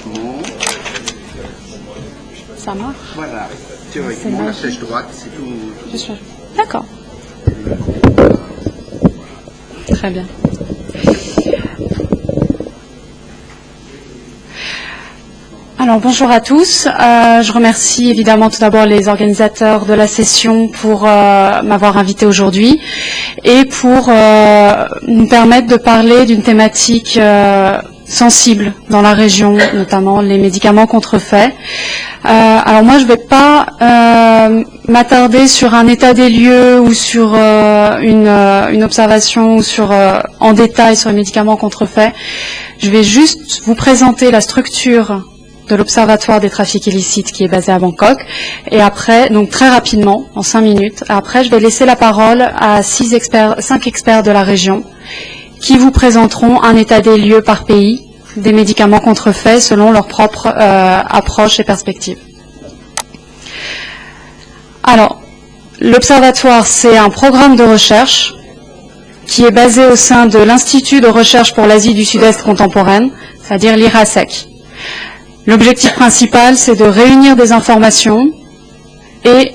théoriquement. Ça marche? Voilà. Théoriquement, la flèche droite, c'est tout. D'accord. Très bien. Alors bonjour à tous. Je remercie évidemment tout d'abord les organisateurs de la session pour m'avoir invité aujourd'hui et pour nous permettre de parler d'une thématique sensible dans la région, notamment les médicaments contrefaits. Alors moi je ne vais pas m'attarder sur un état des lieux ou sur une observation ou sur en détail sur les médicaments contrefaits. Je vais juste vous présenter la structure de l'Observatoire des trafics illicites qui est basé à Bangkok. Et après, donc très rapidement, en 5 minutes, après je vais laisser la parole à 5 experts de la région qui vous présenteront un état des lieux par pays des médicaments contrefaits selon leur propre approche et perspective. Alors, l'Observatoire, c'est un programme de recherche qui est basé au sein de l'Institut de recherche pour l'Asie du Sud-Est contemporaine, c'est-à-dire l'IRASEC. L'objectif principal, c'est de réunir des informations et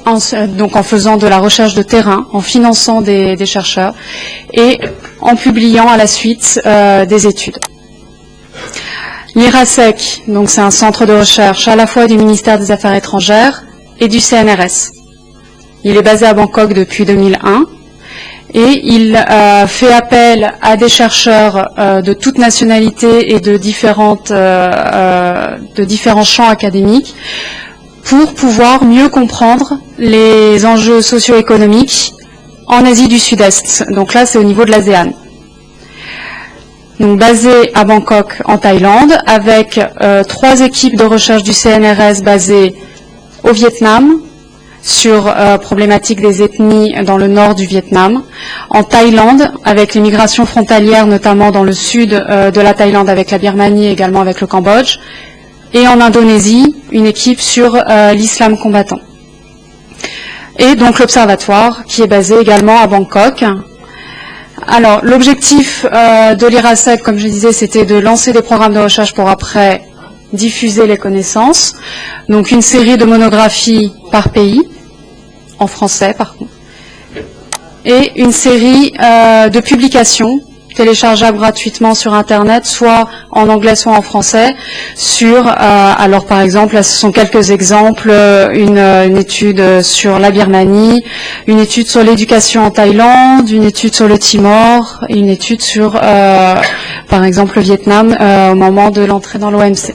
donc en faisant de la recherche de terrain, en finançant des chercheurs et en publiant à la suite des études. L'IRASEC, donc c'est un centre de recherche à la fois du ministère des Affaires étrangères et du CNRS. Il est basé à Bangkok depuis 2001 et il fait appel à des chercheurs de toutes nationalités et de différents champs académiques pour pouvoir mieux comprendre les enjeux socio-économiques en Asie du Sud-Est. Donc là, c'est au niveau de l'ASEAN. Donc basé à Bangkok, en Thaïlande, avec 3 équipes de recherche du CNRS basées au Vietnam, sur problématique des ethnies dans le nord du Vietnam, en Thaïlande, avec les migrations frontalières, notamment dans le sud de la Thaïlande avec la Birmanie et également avec le Cambodge, et en Indonésie, une équipe sur l'islam combattant. Et donc l'Observatoire, qui est basé également à Bangkok. Alors, l'objectif de l'IRASEC, comme je disais, c'était de lancer des programmes de recherche pour après diffuser les connaissances. Donc, une série de monographies par pays, en français par contre, et une série de publications téléchargeables gratuitement sur Internet, soit en anglais, soit en français, sur, alors par exemple, là, ce sont quelques exemples, une étude sur la Birmanie, une étude sur l'éducation en Thaïlande, une étude sur le Timor, et une étude sur, par exemple, le Vietnam au moment de l'entrée dans l'OMC.